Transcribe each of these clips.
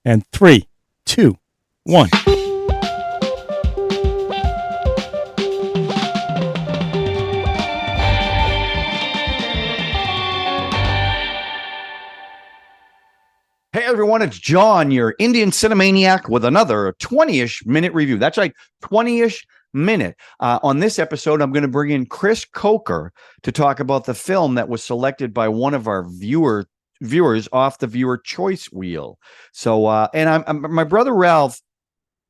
And 3, 2, 1. Hey everyone, it's John, your Indian Cine-MANIAC, with another 20-ish minute review. That's right, 20-ish minute. On this episode, I'm going to bring in Chris Coker to talk about the film that was selected by one of our viewers off the viewer choice wheel. So, and my brother Ralph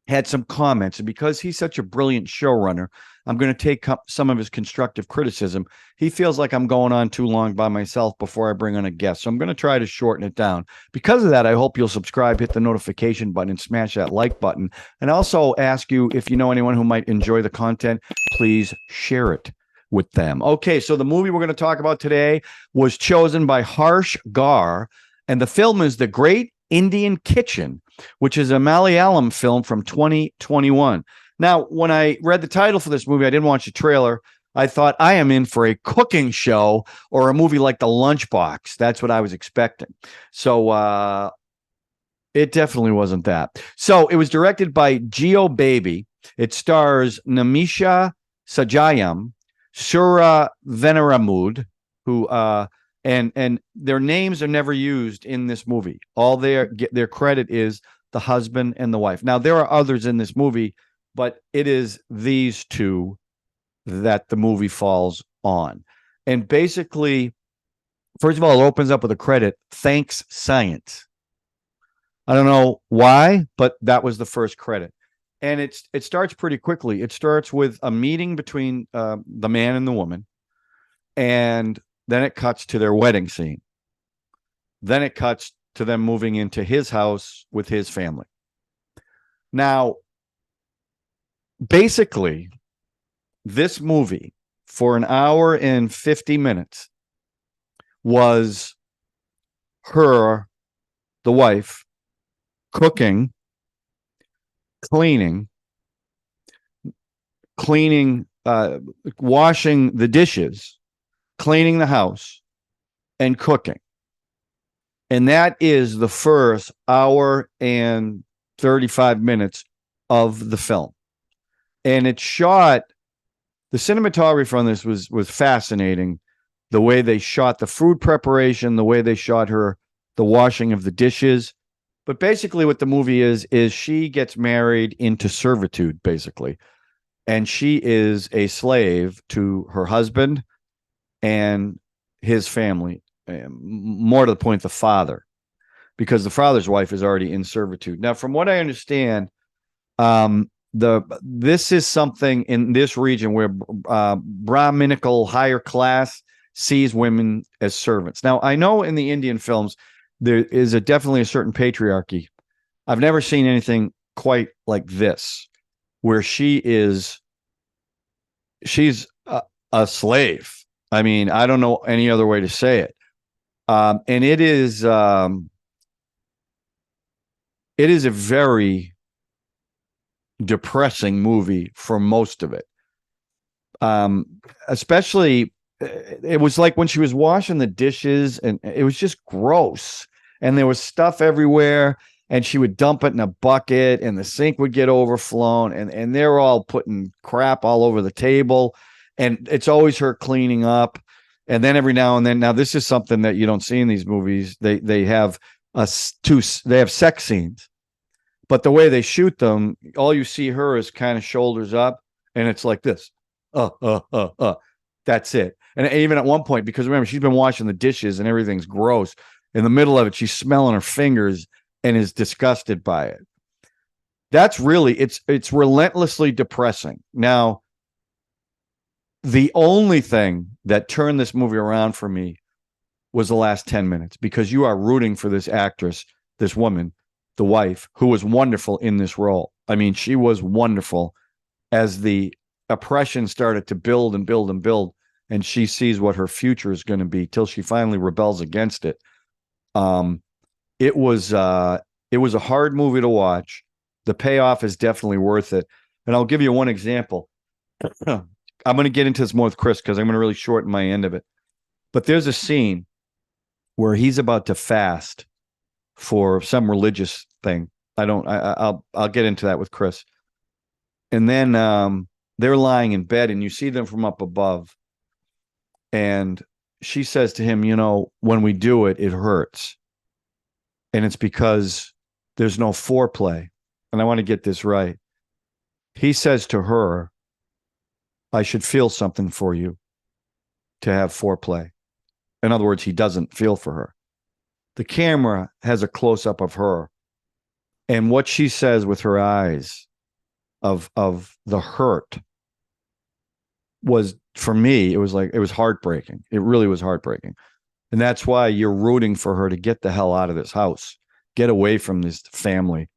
had some comments, and because he's such a brilliant showrunner, I'm going to take up some of his constructive criticism. He feels like I'm going on too long by myself before I bring on a guest, so I'm going to try to shorten it down. Because of that, I hope you'll subscribe, hit the notification button, and smash that like button. And also ask you, if you know anyone who might enjoy the content, please share it with them. Okay, so the movie we're going to talk about today was chosen by Harsh Gars, and the film is The Great Indian Kitchen, which is a Malayalam film from 2021. Now, when I read the title for this movie, I didn't watch the trailer. I thought, I am in for a cooking show or a movie like The Lunchbox. That's what I was expecting. So it definitely wasn't that. So it was directed by Jeo Baby. It stars Nimisha, Sajayan, Suraj, Venaramoodu, who and their names are never used in this movie. All their credit is the husband and the wife. Now, there are others in this movie, but it is these two that the movie falls on. And basically, first of all, it opens up with a credit, "Thanks, Science." I don't know why, but that was the first credit. And it starts pretty quickly. It starts with a meeting between the man and the woman, and then it cuts to their wedding scene. Then it cuts to them moving into his house with his family. Now, basically, this movie for an hour and 50 minutes was her, the wife, cooking, cleaning, washing the dishes, cleaning the house, and cooking. And that is the first hour and 35 minutes of the film. And it's shot, the cinematography on this was fascinating. The way they shot the food preparation, the way they shot her, the washing of the dishes. But basically what the movie is she gets married into servitude, basically. And she is a slave to her husband and his family. More to the point, the father, because the father's wife is already in servitude. Now, from what I understand, this is something in this region where Brahminical higher class sees women as servants. Now, I know in the Indian films there is definitely a certain patriarchy. I've never seen anything quite like this, where she's a slave. I mean, I don't know any other way to say it. And it is a very depressing movie for most of it. Especially, it was like when she was washing the dishes, and it was just gross. And there was stuff everywhere, and she would dump it in a bucket, and the sink would get overflown, and they're all putting crap all over the table. And it's always her cleaning up. And then every now and then, now this is something that you don't see in these movies. They have they have sex scenes, but the way they shoot them, all you see her is kind of shoulders up, and it's like this. That's it. And even at one point, because remember, she's been washing the dishes and everything's gross. In the middle of it, she's smelling her fingers and is disgusted by it. That's really, it's relentlessly depressing. Now, the only thing that turned this movie around for me was the last 10 minutes, because you are rooting for this actress, this woman, the wife, who was wonderful in this role. I mean, she was wonderful as the oppression started to build and build and build, and she sees what her future is going to be till she finally rebels against it. It was a hard movie to watch. The payoff is definitely worth it. And I'll give you one example. I'm going to get into this more with Chris because I'm going to really shorten my end of it. But there's a scene where he's about to fast for some religious thing. I'll get into that with Chris. And then they're lying in bed and you see them from up above. And she says to him, when we do it, it hurts. And it's because there's no foreplay. And I want to get this right. He says to her, I should feel something for you to have foreplay. In other words, he doesn't feel for her. The camera has a close-up of her. And what she says with her eyes of the hurt was, for me, it was heartbreaking. It really was heartbreaking. And that's why you're rooting for her to get the hell out of this house, get away from this family.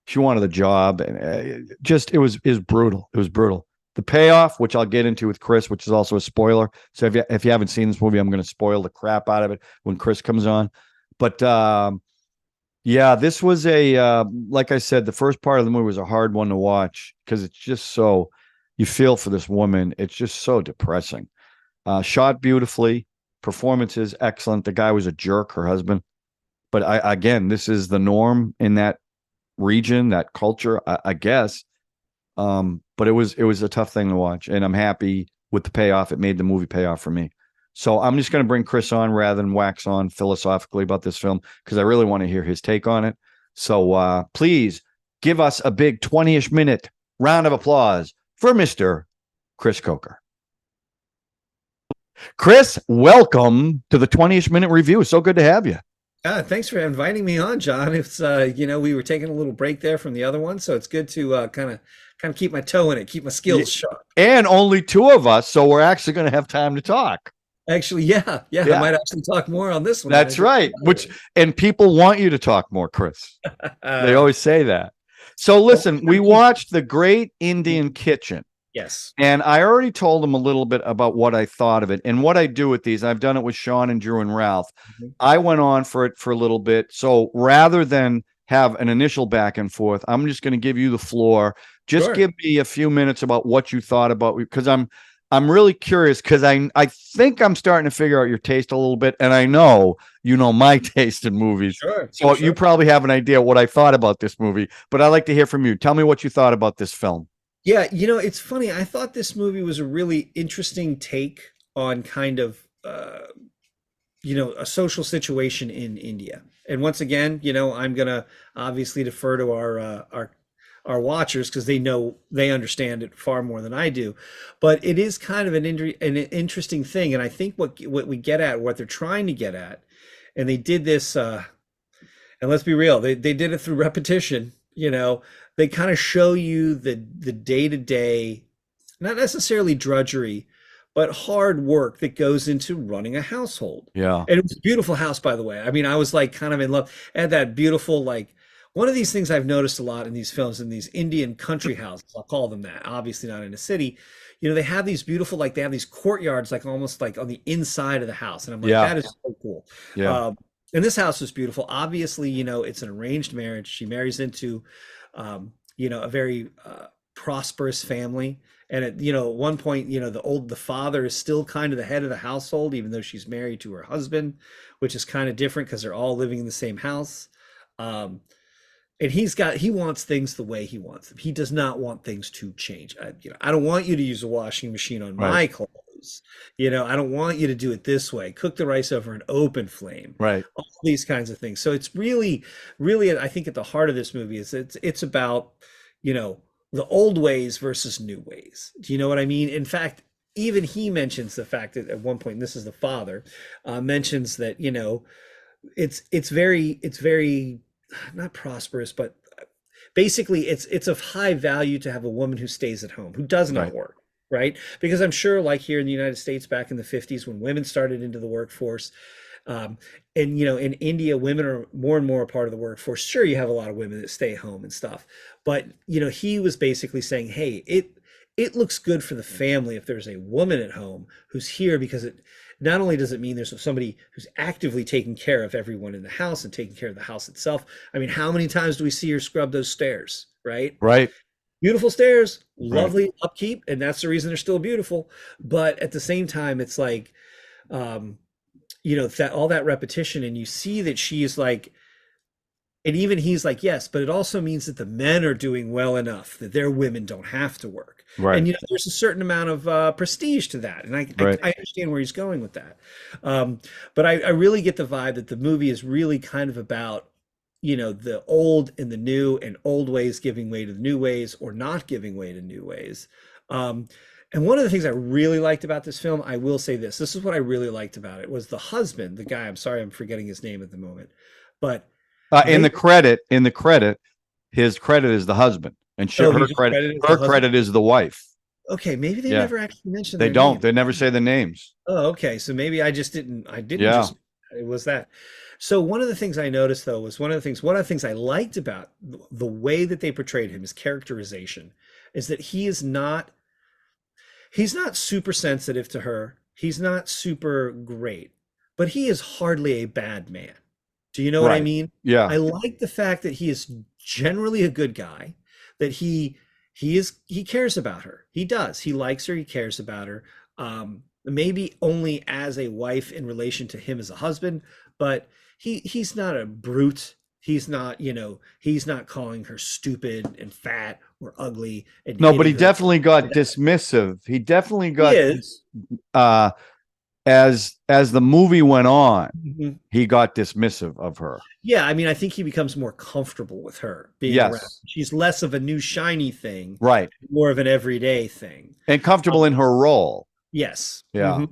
She wanted a job, and it was brutal. It was brutal. The payoff, which I'll get into with Chris, which is also a spoiler. So if you haven't seen this movie, I'm going to spoil the crap out of it when Chris comes on. But yeah, this was like I said, the first part of the movie was a hard one to watch because it's just so, you feel for this woman. It's just so depressing. Shot beautifully, performances excellent. The guy was a jerk, her husband. But again, this is the norm in that region, that culture, I guess. But it was a tough thing to watch, and I'm happy with the payoff. It made the movie pay off for me. So I'm just going to bring Chris on rather than wax on philosophically about this film because I really want to hear his take on it. So please give us a big 20-ish minute round of applause for Mr. Chris Coker. Chris, welcome to the 20-ish minute review. So good to have you. Thanks for inviting me on, John. It's we were taking a little break there from the other one, so it's good to kind of keep my toe in it, keep my skills sharp. And only two of us, so we're actually going to have time to talk. Actually, yeah, I might actually talk more on this one. That's right. And people want you to talk more, Chris. They always say that. So listen, we watched The Great Indian Kitchen. Yes. And I already told them a little bit about what I thought of it and what I do with these. I've done it with Sean and Drew and Ralph. I went on for it for a little bit. So rather than have an initial back and forth, I'm just going to give you the floor. Just give me a few minutes about what you thought about, because I'm really curious, because I think I'm starting to figure out your taste a little bit, and I know you know my taste in movies. So you probably have an idea what I thought about this movie, but I'd like to hear from you. Tell me what you thought about this film. Yeah, it's funny. I thought this movie was a really interesting take on kind of a social situation in India. And once again, I'm gonna obviously defer to our watchers because they understand it far more than I do. But it is kind of an interesting thing, and I think what we get at, what they're trying to get at, and they did this. And let's be real, they did it through repetition. They kind of show you the day-to-day, not necessarily drudgery, but hard work that goes into running a household. Yeah. And it was a beautiful house, by the way. I mean, I was like kind of in love. It had that beautiful, like, one of these things I've noticed a lot in these films, in these Indian country houses, I'll call them that, obviously not in a city, they have these beautiful, like they have these courtyards, like almost like on the inside of the house. And I'm like, that is so cool. Yeah. And this house was beautiful. Obviously, it's an arranged marriage. She marries into, a very prosperous family. And at one point, the father is still kind of the head of the household, even though she's married to her husband, which is kind of different because they're all living in the same house. And he wants things the way he wants them. He does not want things to change. I don't want you to use a washing machine on my clothes. I don't want you to do it this way. Cook the rice over an open flame. Right. All these kinds of things. So it's really, really, I think at the heart of this movie is it's about, the old ways versus new ways. Do you know what I mean? In fact, even he mentions the fact that at one point, and this is the father, mentions that, it's very not prosperous, but basically it's of high value to have a woman who stays at home, who does not work. Right? Because I'm sure, like here in the United States back in the 50s, when women started into the workforce, and in India, women are more and more a part of the workforce. Sure, you have a lot of women that stay home and stuff, but he was basically saying, hey, it looks good for the family if there's a woman at home who's here, because it not only does it mean there's somebody who's actively taking care of everyone in the house and taking care of the house itself. I mean, how many times do we see her scrub those stairs? Right. Beautiful stairs, lovely upkeep, and that's the reason they're still beautiful. But at the same time, it's like, that all that repetition, and you see that she is like, And even he's like, yes, but it also means that the men are doing well enough that their women don't have to work. Right. And there's a certain amount of prestige to that, and Right. I understand where he's going with that. But I really get the vibe that the movie is really kind of about, the old and the new, and old ways giving way to the new ways, or not giving way to new ways. And one of the things I really liked about this film, I will say this. This is what I really liked about it, was the husband, the guy. I'm sorry, I'm forgetting his name at the moment, but. In the credit, his credit is the husband, and her credit is the wife. Okay, maybe they never actually mentioned. They don't. They never say the names. Oh, okay. So maybe I didn't. Yeah. It was that. So one of the things I noticed, though, was one of the things I liked about the way that they portrayed him, his characterization, is that he's not super sensitive to her. He's not super great, but he is hardly a bad man. Do you know what I mean? Yeah. I like the fact that he is generally a good guy, that he cares about her. He does. He likes her. He cares about her. Maybe only as a wife in relation to him as a husband, but he's not a brute. He's not, he's not calling her stupid and fat or ugly. And no, but he definitely got dismissive. He definitely got as the movie went on, he got dismissive of her. Yeah, I mean, I think he becomes more comfortable with her being around. She's less of a new shiny thing, right? More of an everyday thing, and comfortable in her role. Yes. Yeah.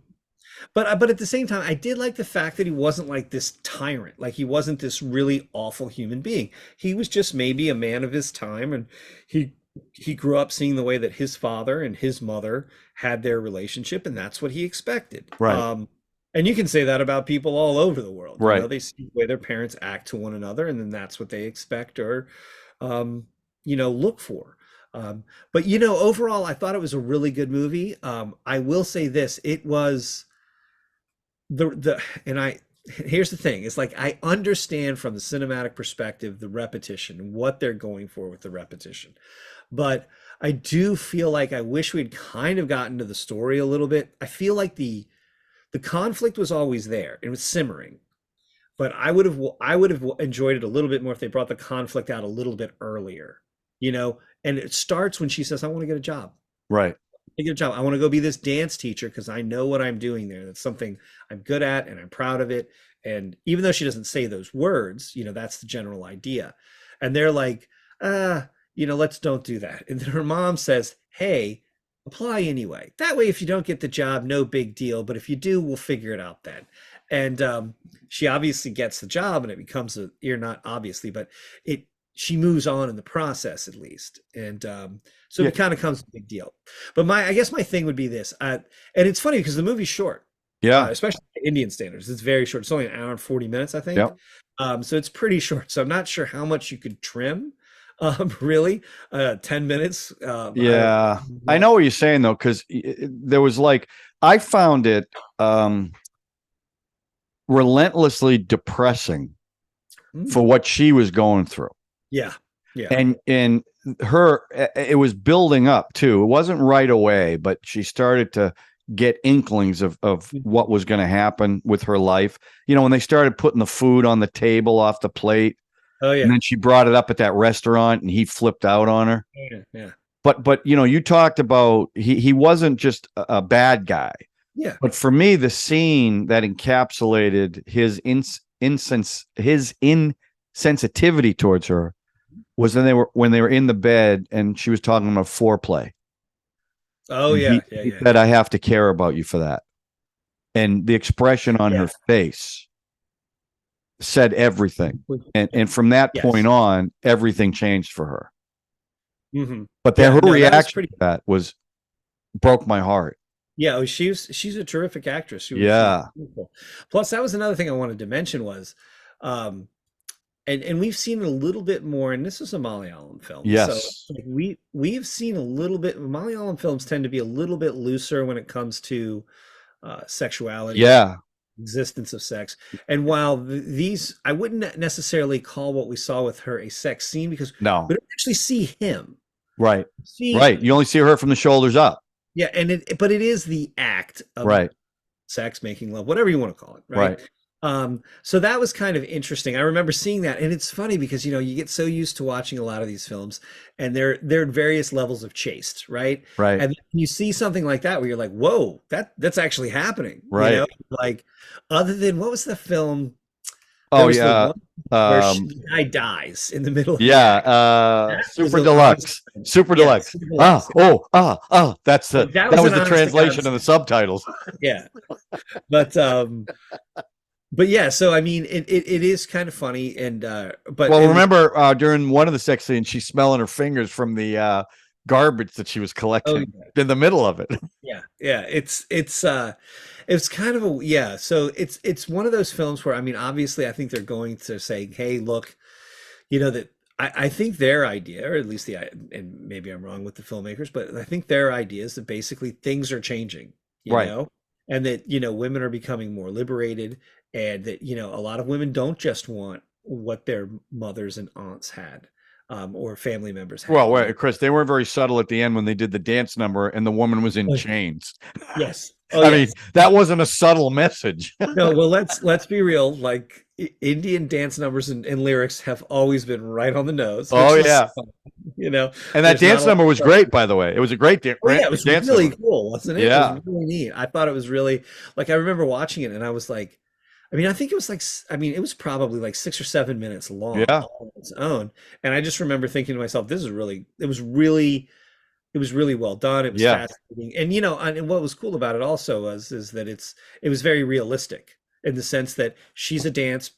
But at the same time, I did like the fact that he wasn't like this tyrant. Like, he wasn't this really awful human being. He was just maybe a man of his time, and he grew up seeing the way that his father and his mother had their relationship, and that's what he expected. Right. And you can say that about people all over the world. Right. They see the way their parents act to one another, and then that's what they expect or, look for. But overall, I thought it was a really good movie. I will say this: it was here's the thing: it's like, I understand from the cinematic perspective the repetition and what they're going for with the repetition, but I do feel like I wish we'd kind of gotten to the story a little bit. I feel like the conflict was always there; it was simmering. But I would have enjoyed it a little bit more if they brought the conflict out a little bit earlier. And it starts when she says, I want to get a job. Right. I get a job. I want to go be this dance teacher because I know what I'm doing there. That's something I'm good at and I'm proud of it. And even though she doesn't say those words, that's the general idea. And they're like, let's don't do that. And then her mom says, hey, apply anyway. That way, if you don't get the job, no big deal. But if you do, we'll figure it out then. And she obviously gets the job, and it becomes not obviously, but she moves on in the process, at least. And so it kind of becomes a big deal. But I guess my thing would be this, and it's funny because the movie's short. Yeah. Especially Indian standards. It's very short. It's only an hour and 40 minutes, I think. Yep. So it's pretty short. So I'm not sure how much you could trim, really. 10 minutes. Yeah. I know what you're saying, though, because there was I found it relentlessly depressing for what she was going through. Yeah. And it was building up too. It wasn't right away, but she started to get inklings of what was going to happen with her life. When they started putting the food on the table off the plate. Oh yeah. And then she brought it up at that restaurant and he flipped out on her. Yeah. But you talked about he wasn't just a bad guy. Yeah. But for me, the scene that encapsulated his insensitivity towards her was when they were in the bed and she was talking about foreplay. Oh, and he said, I have to care about you for that. And the expression on her face said everything. And from that point on, everything changed for her. Mm-hmm. But her reaction to that broke my heart. Yeah, she's a terrific actress. She was Plus, that was another thing I wanted to mention was, and we've seen a little bit more, and this is a Malayalam film. Yes. So we've seen a little bit. Malayalam films tend to be a little bit looser when it comes to sexuality. Yeah. Existence of sex. And while these, I wouldn't necessarily call what we saw with her a sex scene, because we don't actually see him. Right. Right. You only see her from the shoulders up. Yeah, but it is the act of sex, making love, whatever you want to call it, right? So that was kind of interesting. I remember seeing that, and it's funny because you get so used to watching a lot of these films, and they're at various levels of chaste, right? Right. And you see something like that where you're like, "Whoa, that's actually happening." Right. Like other than what was the film? There Oh was the yeah. one where Um, the guy dies in the middle of yeah. the act. That was Super an honest deluxe. Super yeah, deluxe. Super Ah, Deluxe. oh, that's Like, that that was was an the honest to God translation of the subtitles. yeah. But yeah, so I mean it is kind of funny and but Well, it was remember during one of the sex scenes, she's smelling her fingers from the garbage that she was oh collecting yeah. in the middle of it. Yeah, it's kind of a yeah, so it's one of those films where I mean obviously I think they're going to say, "Hey, look, that I think their idea, or at least and maybe I'm wrong with the filmmakers, but I think their idea is that basically things are changing, Right. and that, women are becoming more liberated, and that, a lot of women don't just want what their mothers and aunts had, or family members Well, had, wait, Chris, they weren't very subtle at the end when they did the dance number and the woman was in Oh, chains. yes. Oh, I mean, yes. that wasn't a subtle message. No, well, let's be real. Like Indian dance numbers and lyrics have always been right on the nose, Oh which is, yeah. you know, And that there's not dance a lot number was of great, by the way. It was a great Oh yeah, it was dance really number. cool, wasn't it? It was Yeah. really neat. I thought it was really like I remember watching it and I was like, I mean, I think it was like I mean, it was probably like 6 or 7 minutes long Yeah. all on its own. And I just remember thinking to myself, this is really it was really well done. It was Yeah. fascinating. And and what was cool about it also is that it was very realistic in the sense that she's a dance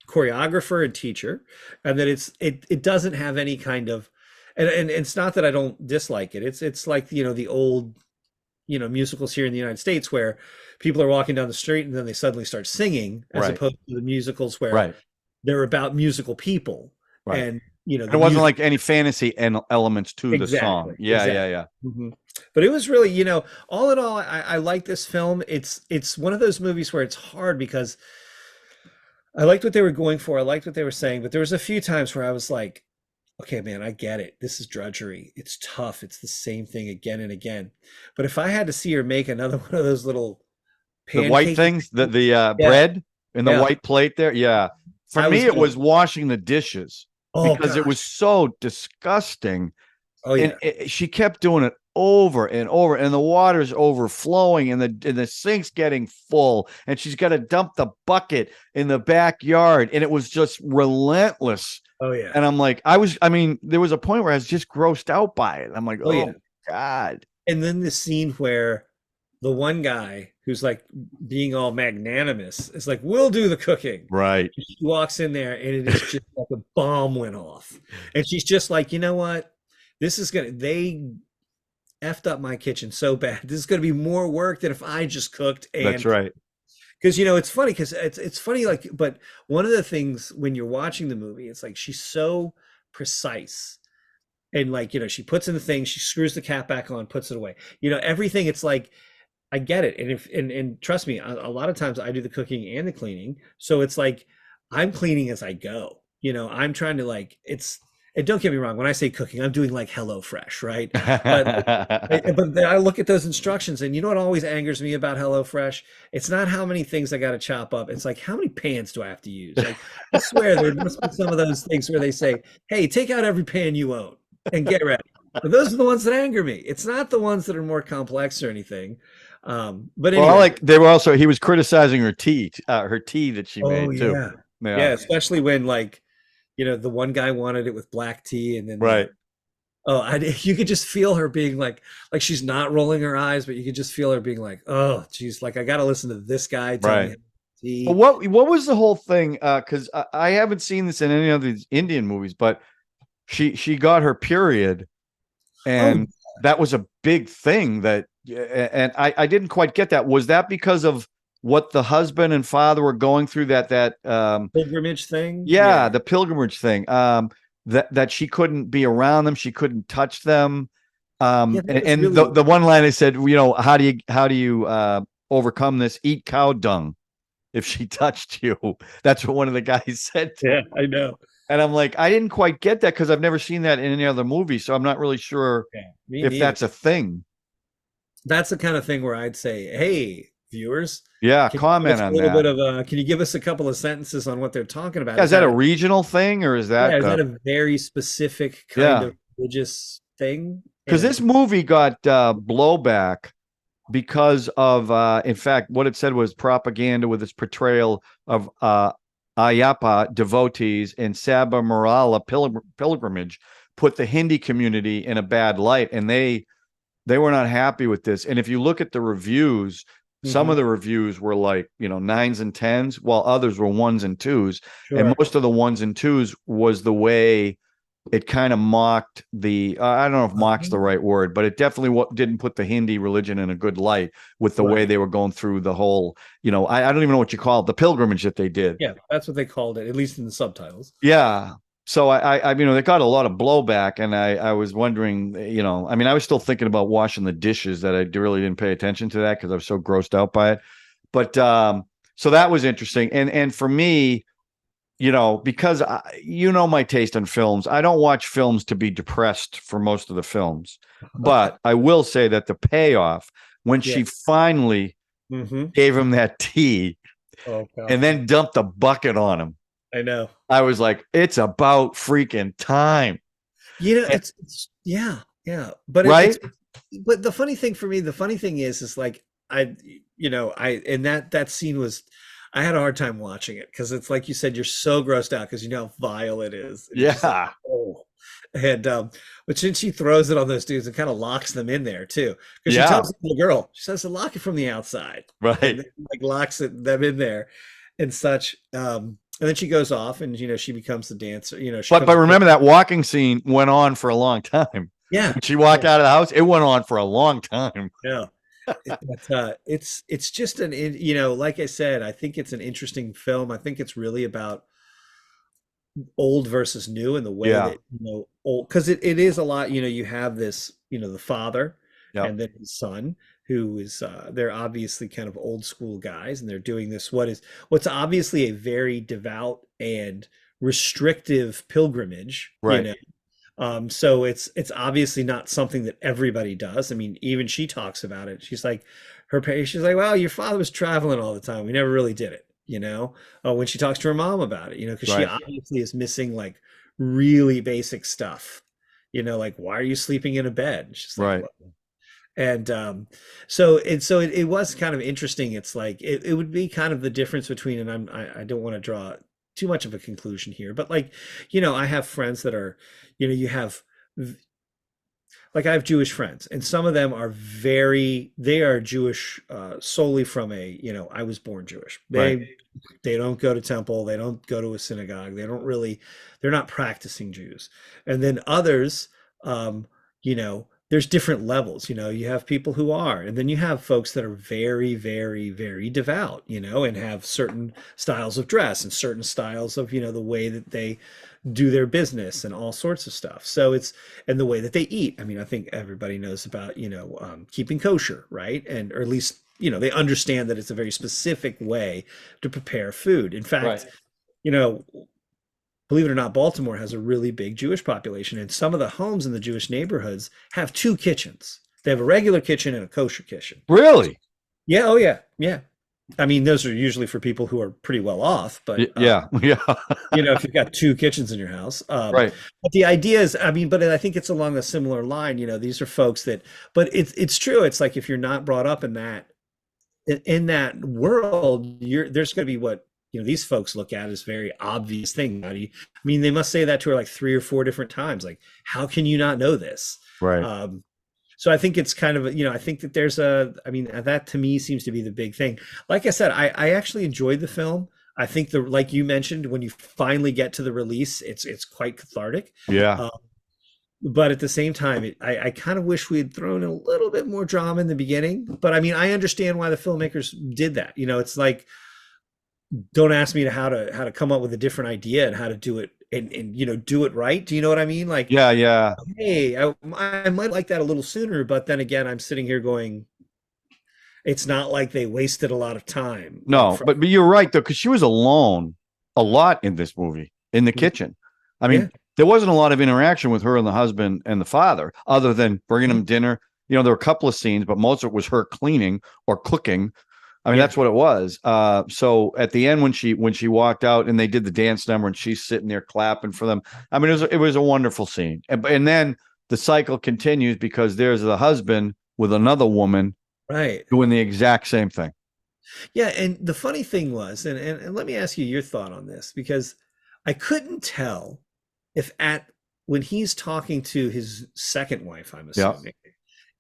choreographer and teacher, and that it doesn't have any kind of and it's not that I don't dislike it. It's like the old musicals here in the United States where people are walking down the street and then they suddenly start singing, as Right. opposed to the musicals where Right. they're about musical people Right. and And the it wasn't music like any fantasy elements to the song. exactly Yeah, yeah, exactly. yeah. Mhm. But it was really all in all I like this film. It's one of those movies where it's hard because I liked what they were going for. I liked what they were saying, but there was a few times where I was like, okay, man, I get it. This is drudgery. It's tough. It's the same thing again and again. But if I had to see her make another one of those little The white pancake, things, the yeah, bread in the yeah, white plate there. Yeah. For I me, was it going, was washing the dishes oh because it was gosh, so disgusting. oh And yeah, she kept doing it over and over, and the water's overflowing, and the sink's getting full, and she's got to dump the bucket in the backyard, and it was just relentless. oh yeah, And I'm like, I mean, there was a point where I was just grossed out by it. I'm like, oh yeah. oh God. And then the scene where the one guy who's like being all magnanimous is like, "We'll do the cooking." Right. She walks in there and it is just like a bomb went off, and she's just like, "You know what? They effed up my kitchen so bad. This is gonna be more work than if I just cooked." That's And right. because it's funny because it's funny, like, but one of the things when you're watching the movie, it's like she's so precise, and like she puts in the thing, she screws the cap back on, puts it away, everything. It's like I get it, and if and trust me, a lot of times I do the cooking and the cleaning, so it's like I'm cleaning as I go. I'm trying to like it's. And don't get me wrong, when I say cooking, I'm doing like Hello Fresh, right? But but then I look at those instructions, and you know what always angers me about Hello Fresh? It's not how many things I got to chop up. It's like how many pans do I have to use? Like I swear there must be some of those things where they say, "Hey, take out every pan you own and get ready." But those are the ones that anger me. It's not the ones that are more complex or anything. But Well, anyway. like he was criticizing her tea that she Oh made too. yeah, yeah. Yeah. Especially when like the one guy wanted it with black tea, and then Right. you could just feel her being like she's not rolling her eyes, but you could just feel her being like, oh, geez, like I got to listen to this guy tell me Right. how to tea. But what was the whole thing? Because I haven't seen this in any of these Indian movies, but she got her period, and that was a big thing. And I didn't quite get that. Was that because of what the husband and father were going through? That Pilgrimage thing? yeah, the pilgrimage thing. That she couldn't be around them, she couldn't touch them. Yeah, that was And really the one line I said, how do you overcome this? Eat cow dung if she touched you. That's what one of the guys said to yeah, him. I know. And I'm like, I didn't quite get that because I've never seen that in any other movie, so I'm not really sure Yeah, me if neither. that's a thing. That's the kind of thing where I'd say, hey, viewers. Yeah, Can you give comment us a on little that. bit of can you give us a couple of sentences on what they're talking about? Yeah, is that a regional thing or is yeah, that is that a very specific kind yeah? of religious thing? Because And this movie got blowback because of, in fact, what it said was propaganda with its portrayal of Ayappa devotees and Sabarimala pilgrimage put the Hindi community in a bad light, and they were not happy with this. And if you look at the reviews, some of the reviews were like, you know, 9s and 10s, while others were 1s and 2s. And sure. most of the 1s and 2s was the way it kind of mocked the, I don't know if mock's the right word, but it definitely didn't put the Hindi religion in a good light with the way they were going through the whole, you know, I don't even know what you call it, the pilgrimage that they did. Yeah, that's what they called it, at least in the subtitles. Yeah. So I you know, they got a lot of blowback, and I was wondering, you know, I mean, I was still thinking about washing the dishes, that I really didn't pay attention to that because I was so grossed out by it. But so that was interesting, and for me, you know, because you know my taste in films, I don't watch films to be depressed for most of the films, but I will say that the payoff when she finally gave him that tea and then dumped a bucket on him. I know. I was like, it's about freaking time. You know, it's yeah. But right. But the funny thing for me, the funny thing is like and that scene was, I had a hard time watching it because it's like you said, you're so grossed out because you know how vile it is. Yeah. Like, oh. And but since she throws it on those dudes and kind of locks them in there too, because she tells the girl, she says to lock it from the outside, right? And then, like locks them in there and such. And then she goes off, and you know she becomes the dancer. You know, but remember that walking scene went on for a long time. Yeah, when she walked out of the house, it went on for a long time. Yeah, it's just you know, like I said, I think it's an interesting film. I think it's really about old versus new in the way that, you know, old, because it is a lot. You know, you have this, you know, the father and then his son, who is they're obviously kind of old school guys, and they're doing this what's obviously a very devout and restrictive pilgrimage, right? You know? So it's obviously not something that everybody does. I mean, even she talks about it. She's like, she's like, well, your father was traveling all the time. We never really did it, you know, when she talks to her mom about it, you know, because she obviously is missing like really basic stuff, you know, like, why are you sleeping in a bed? She's like, well, and so it was kind of interesting. It's like it would be kind of the difference between, and I don't want to draw too much of a conclusion here, but like, you know, I have friends that are, you know, you have like, I have Jewish friends, and some of them are they are Jewish solely from a, you know, I was born Jewish. They don't go to temple, they don't go to a synagogue, they're not practicing Jews. And then others, you know, there's different levels, you know, you have people who are, and then you have folks that are very, very, very devout, you know, and have certain styles of dress and certain styles of, you know, the way that they do their business and all sorts of stuff. So and the way that they eat. I mean, I think everybody knows about, you know, keeping kosher, right? And, or at least, you know, they understand that it's a very specific way to prepare food. In fact, you know, believe it or not, Baltimore has a really big Jewish population, and some of the homes in the Jewish neighborhoods have two kitchens. They have a regular kitchen and a kosher kitchen. Really? Yeah. Oh, yeah. Yeah. I mean, those are usually for people who are pretty well off, but you know, if you've got two kitchens in your house, right. But the idea is, I mean, but I think it's along a similar line. You know, these are folks that, but it's true. It's like, if you're not brought up in that world, there's going to be what, you know, these folks look at as very obvious thing. I mean, they must say that to her like 3 or 4 different times. Like, how can you not know this? Right. So I think it's kind of, you know, I think that I mean, that to me seems to be the big thing. Like I said, I actually enjoyed the film. I think like you mentioned, when you finally get to the release, it's quite cathartic. Yeah. But at the same time, I kind of wish we had thrown a little bit more drama in the beginning. But I mean, I understand why the filmmakers did that. You know, it's like, don't ask me how to come up with a different idea and how to do it and you know, do it right. Do you know what I mean? Like, yeah. Hey, I might like that a little sooner, but then again, I'm sitting here going, it's not like they wasted a lot of time. No, but you're right though, because she was alone a lot in this movie in the kitchen. I mean, there wasn't a lot of interaction with her and the husband and the father, other than bringing them dinner. You know, there were a couple of scenes, but most of it was her cleaning or cooking. I mean, Yeah. that's what it was. So at the end, when she walked out and they did the dance number and she's sitting there clapping for them. I mean, it was a wonderful scene. And then the cycle continues because there's the husband with another woman Right. doing the exact same thing. Yeah, and the funny thing was, and let me ask you your thought on this, because I couldn't tell if at when he's talking to his second wife, I'm Yeah. assuming,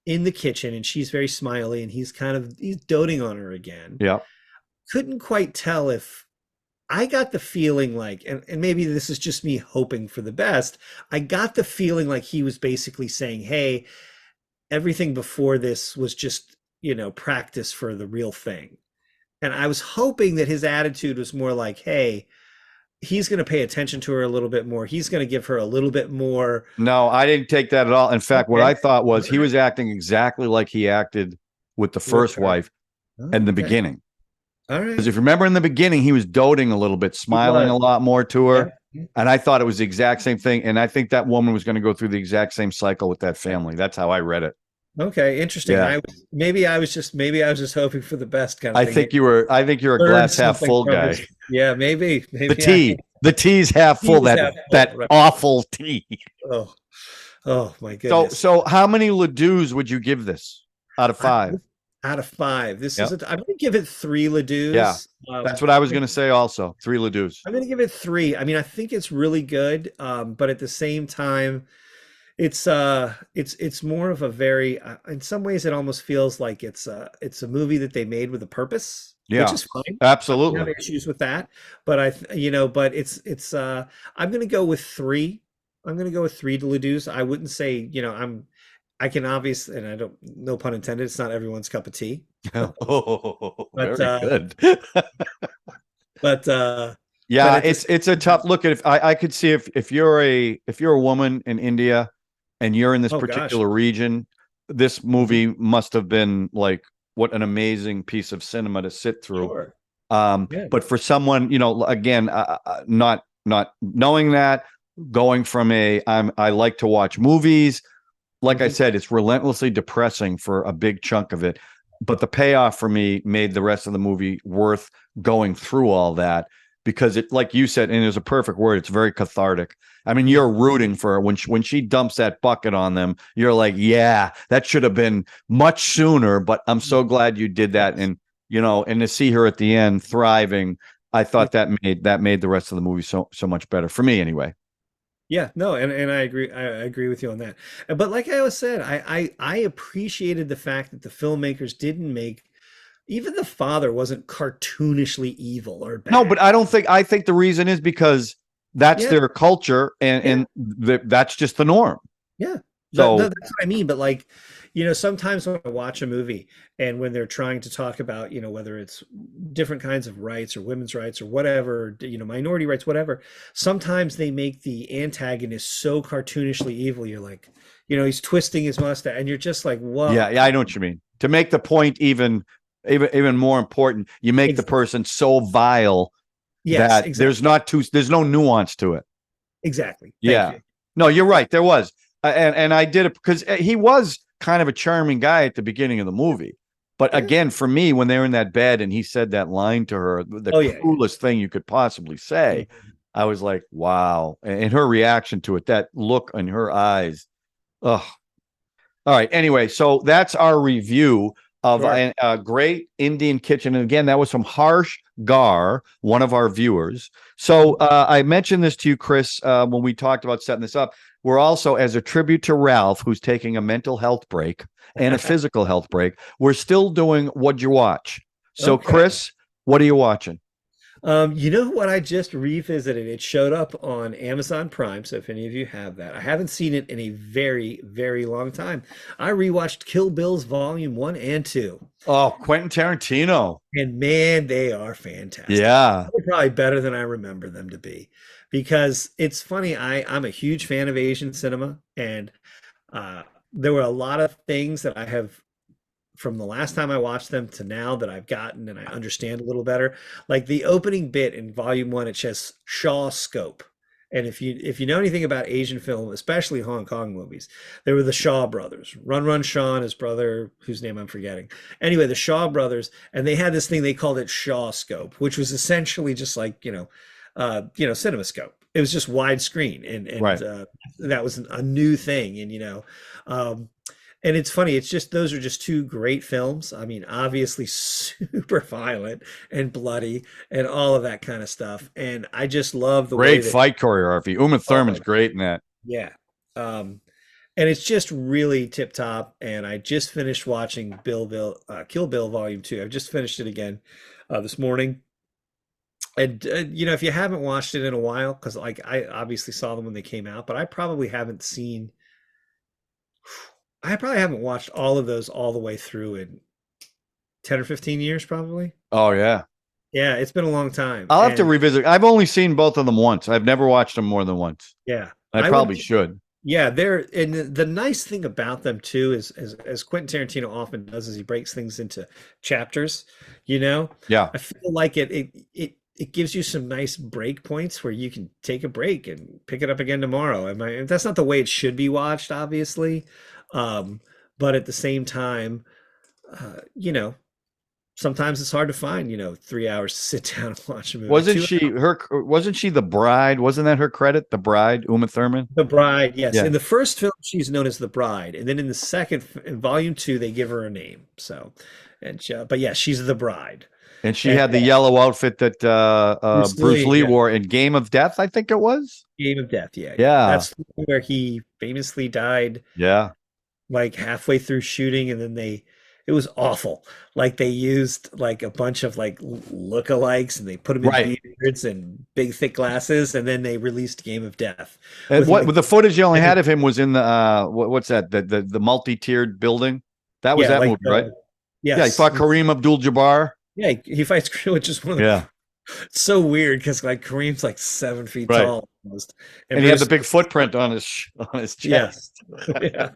in the kitchen, and she's very smiley, and he's doting on her again. Yeah. Couldn't quite tell if I got the feeling like, and maybe this is just me hoping for the best. I got the feeling like he was basically saying, "Hey, everything before this was just, practice for the real thing." And I was hoping that his attitude was more like, hey, he's going to pay attention to her a little bit more. He's going to give her a little bit more. No, I didn't take that at all. In fact, what Okay. I thought was he was acting exactly like he acted with the first her. wife in the Okay. beginning. All right. Because if you remember in the beginning, he was doting a little bit, smiling a lot more to her. Yeah. And I thought it was the exact same thing. And I think that woman was going to go through the exact same cycle with that family. That's how I read it. Okay, interesting. Yeah. Maybe I was just hoping for the best kind of I thing. think you're a Learned glass half something full from guy. his- Yeah, maybe The tea's half full. Tea is That half that full, right. awful tea. Oh my goodness. So how many Ladus would you give this out of 5? Out of 5, Yep. I'm going to give it 3 Ladus. Yeah. That's what I was going to say also. 3 Ladus. I'm going to give it 3. I mean, I think it's really good, but at the same time, it's more of a very in some ways it almost feels like it's a movie that they made with a purpose, Yeah. which is fine. Absolutely. I don't have issues with that, but but it's I'm going to go with 3. I'm going to go with 3 Ladus. I wouldn't say, I can obviously, and I don't, no pun intended, it's not everyone's cup of tea. Oh, But, very good. But Yeah, at the it's a tough look at. If I could see if you're a woman in India and you're in this Oh, gosh. particular region, this movie must have been like what an amazing piece of cinema to sit through. Sure. Yeah. But for someone, again, not knowing that, going from I like to watch movies, like I said, it's relentlessly depressing for a big chunk of it. But the payoff for me made the rest of the movie worth going through all that, because it, like you said, and it was a perfect word, it's very cathartic. I mean, you're rooting for her when she dumps that bucket on them. You're like, yeah, that should have been much sooner, but I'm so glad you did that. And and to see her at the end thriving, I thought that made the rest of the movie so much better for me anyway. Yeah, no, and I agree with you on that. But like I always said, I appreciated the fact that the filmmakers didn't make, even the father wasn't cartoonishly evil or bad. No, but I think the reason is because that's their culture and that's just the norm. Yeah. So that's what I mean. But like, sometimes when I watch a movie and when they're trying to talk about, whether it's different kinds of rights or women's rights or whatever, minority rights, whatever, sometimes they make the antagonist so cartoonishly evil. You're like, he's twisting his mustache and you're just like, whoa. Yeah, I know what you mean. To make the point even more important, you make the person so vile that there's no nuance to it. Exactly. Thank you. No, you're right. There was. And I did it because he was kind of a charming guy at the beginning of the movie. But again, for me, when they were in that bed and he said that line to her, the cruelest thing you could possibly say, I was like, wow. And her reaction to it, that look in her eyes. Ugh. All right. Anyway, so that's our review of a great Indian kitchen. And again, that was from Harsh Gar, one of our viewers. So I mentioned this to you, Chris, when we talked about setting this up. We're also, as a tribute to Ralph, who's taking a mental health break and a physical health break, we're still doing What'd You Watch? So, Chris, what are you watching? You know what? I just revisited. It showed up on Amazon Prime. So if any of you have that, I haven't seen it in a very, very long time. I rewatched Kill Bills Volume 1 and 2. Oh, Quentin Tarantino. And man, they are fantastic. Yeah. They're probably better than I remember them to be. Because it's funny, I'm a huge fan of Asian cinema. And there were a lot of things that I have, from the last time I watched them to now, that I've gotten and I understand a little better. Like the opening bit in Volume 1, it says Shaw Scope. And if you know anything about Asian film, especially Hong Kong movies, there were the Shaw brothers, Run Run Shaw and his brother, whose name I'm forgetting. Anyway, the Shaw brothers, and they had this thing they called it Shaw Scope, which was essentially just like CinemaScope. It was just widescreen, and Right. that was a new thing, and and it's funny. It's just those are just two great films. I mean, obviously super violent and bloody and all of that kind of stuff. And I just love the way Great that, fight choreography. Uma Thurman's oh, great in that. yeah. And it's just really tip top. And I just finished watching Kill Bill Volume 2. I've just finished it again this morning. And if you haven't watched it in a while, because like I obviously saw them when they came out, but I probably haven't watched all of those all the way through in 10 or 15 years, probably. Oh yeah. Yeah, it's been a long time. I'll have to And revisit. I've only seen both of them once. I've never watched them more than once. yeah, I I probably would, should. yeah, and the nice thing about them too is as Quentin Tarantino often does is he breaks things into chapters, Yeah. I feel like it gives you some nice break points where you can take a break and pick it up again tomorrow. That's not the way it should be watched, obviously. But at the same time, sometimes it's hard to find, 3 hours to sit down and watch a movie. Wasn't she the bride? Wasn't that her credit? The bride, Uma Thurman? The Bride, yes. Yeah. In the first film, she's known as the Bride, and then in the second, in Volume 2, they give her a name. So, but yeah, she's the Bride. And she had the yellow outfit that Bruce Lee wore in Game of Death, I think it was. Game of Death, yeah. Yeah. That's where he famously died. Yeah. Like halfway through shooting, and then it was awful. Like they used like a bunch of like lookalikes, and they put them in beards and big thick glasses, and then they released Game of Death. And with the footage you only had of him was in the what's that? The multi-tiered building. That was that movie, right? Yes. Yeah, he fought Kareem Abdul-Jabbar. Yeah, he fights Kareem, which is one of the it's so weird because like Kareem's like 7 feet tall almost. And he had the big footprint on his chest. Yeah.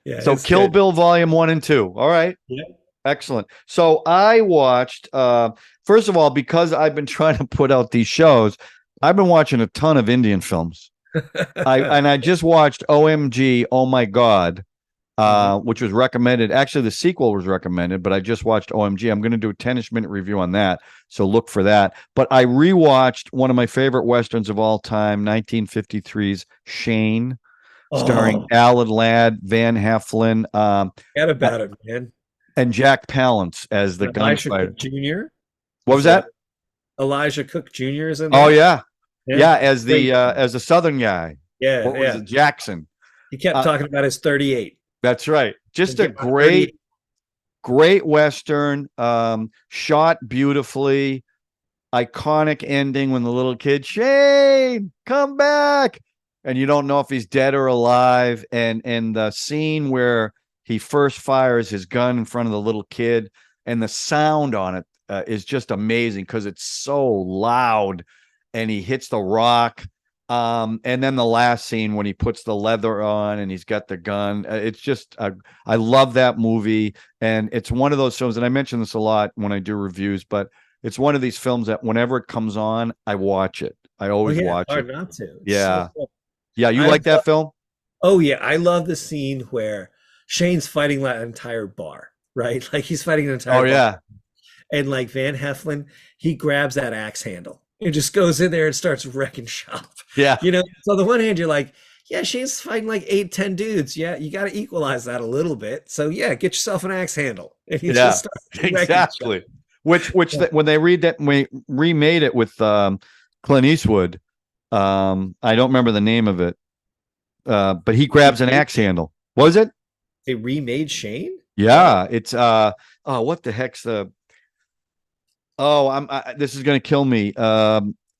Yeah. So Kill Bill Volume 1 and 2. All right. Yeah. Excellent. So I watched first of all, because I've been trying to put out these shows, I've been watching a ton of Indian films. I just watched OMG, Oh My God, which was recommended. Actually, the sequel was recommended, but I just watched OMG. I'm going to do a 10-ish minute review on that, so look for that. But I rewatched one of my favorite westerns of all time, 1953's Shane, starring Alan Ladd, Van Heflin, forget about it, man. And Jack Palance as the Elijah gunfighter. Cook Jr. What was that? Elijah Cook Jr. is in there. Oh yeah, as the Southern guy. Yeah, what was it? Jackson. He kept talking about his 38. That's right. Just a great Western, shot beautifully, iconic ending when the little kid, Shane, come back. And you don't know if he's dead or alive. And the scene where he first fires his gun in front of the little kid, and the sound on it is just amazing because it's so loud, and he hits the rock. And then the last scene when he puts the leather on and he's got the gun, it's just, I love that movie. And it's one of those films, and I mention this a lot when I do reviews, but it's one of these films that whenever it comes on, I watch it. I always watch it. Hard not to. It's yeah. so cool. Yeah. You like that film? Oh yeah. I love the scene where Shane's fighting that entire bar, right? Like he's fighting an entire bar. Yeah. And like Van Heflin, he grabs that axe handle and just goes in there and starts wrecking shop. Yeah. So on the one hand, you're like, yeah, Shane's fighting like 8-10 dudes. Yeah, you got to equalize that a little bit. So yeah, get yourself an axe handle. And he just starts exactly. Which when they remade it with Clint Eastwood, I don't remember the name of it, but he grabs an axe handle. Was it? They remade Shane? Yeah, it's what the heck's the? This is going to kill me.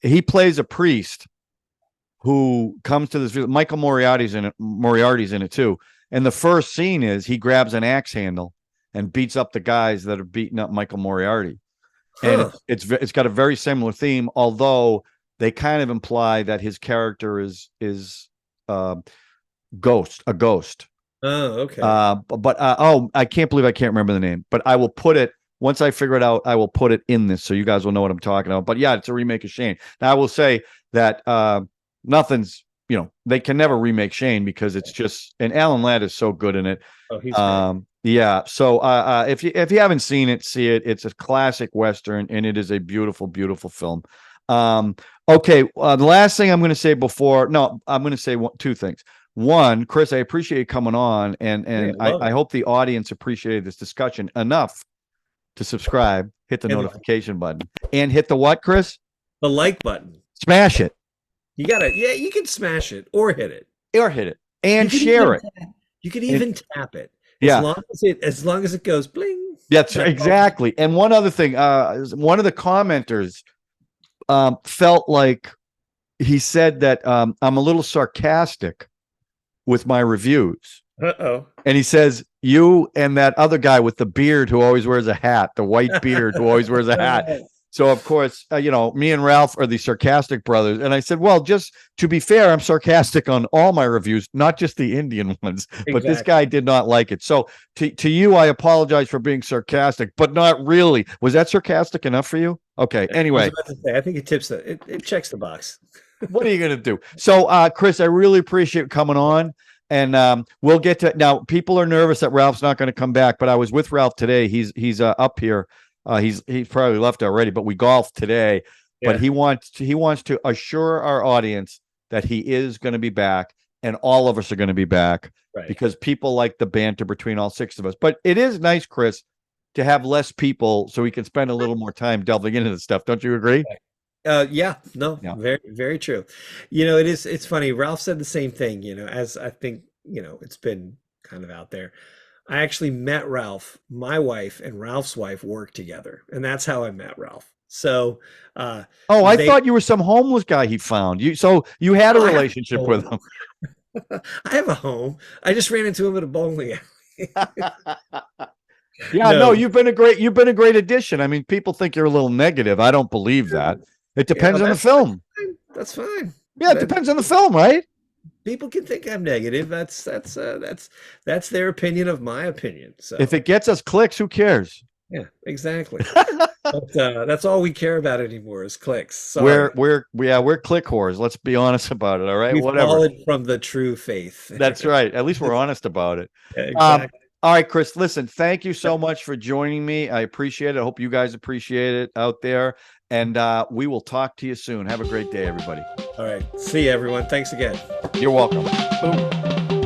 He plays a priest who comes to this. Michael Moriarty's in it. Moriarty's in it too. And the first scene is he grabs an axe handle and beats up the guys that are beating up Michael Moriarty. And it's got a very similar theme, although they kind of imply that his character is a ghost. Oh, okay. I can't believe I can't remember the name, but I will put it once I figure it out. I will put it in this so you guys will know what I'm talking about. But yeah, it's a remake of Shane. Now I will say that nothing's, they can never remake Shane because it's just, and Alan Ladd is so good in it. Oh, he's great. Yeah. So if you haven't seen it, see it. It's a classic Western, and it is a beautiful, beautiful film. Okay. The last thing I'm going to say I'm going to say two things. One, Chris, I appreciate you coming on, and I hope the audience appreciated this discussion enough to subscribe, hit the notification button, and hit the what, Chris? The like button. Smash it. You gotta, you can smash it or hit it. And share it. You can even tap it. Yeah. As long as it goes bling. That's exactly. And one other thing, one of the commenters felt like he said that I'm a little sarcastic with my reviews. Uh-oh. And he says, you and that other guy with the beard who always wears a hat, the white beard who always wears a hat. So, of course, me and Ralph are the sarcastic brothers. And I said, well, just to be fair, I'm sarcastic on all my reviews, not just the Indian ones. Exactly. But this guy did not like it. So to you, I apologize for being sarcastic, but not really. Was that sarcastic enough for you? Okay. Anyway. I think it checks the box. What are you going to do? So, Chris, I really appreciate coming on. And we'll get to now. People are nervous that Ralph's not going to come back, but I was with Ralph today. He's up here. He's probably left already, but we golfed today. Yeah. But he wants to assure our audience that he is going to be back, and all of us are going to be back, right? Because people like the banter between all six of us. But it is nice, Chris, to have less people so we can spend a little more time delving into this stuff. Don't you agree? Yeah, very, very true. It's funny. Ralph said the same thing, as I think, it's been kind of out there. I actually met Ralph. My wife and Ralph's wife worked together, and that's how I met Ralph. So, I thought you were some homeless guy he found. So you had a relationship with him. I have a home. I just ran into him at a bowling alley. Yeah, no, you've been a great addition. I mean, people think you're a little negative. I don't believe that. It depends on the film. That's fine. Yeah, it depends on the film, right? People can think I'm negative. That's their opinion of my opinion. So if it gets us clicks, who cares? Yeah, exactly. But, that's all we care about anymore is clicks. So we're click whores. Let's be honest about it. All right, we've fallen from the true faith. That's right. At least we're honest about it. Yeah, exactly. All right, Chris. Listen, thank you so much for joining me. I appreciate it. I hope you guys appreciate it out there. And we will talk to you soon. Have a great day, everybody. All right. See you, everyone. Thanks again. You're welcome. Boom.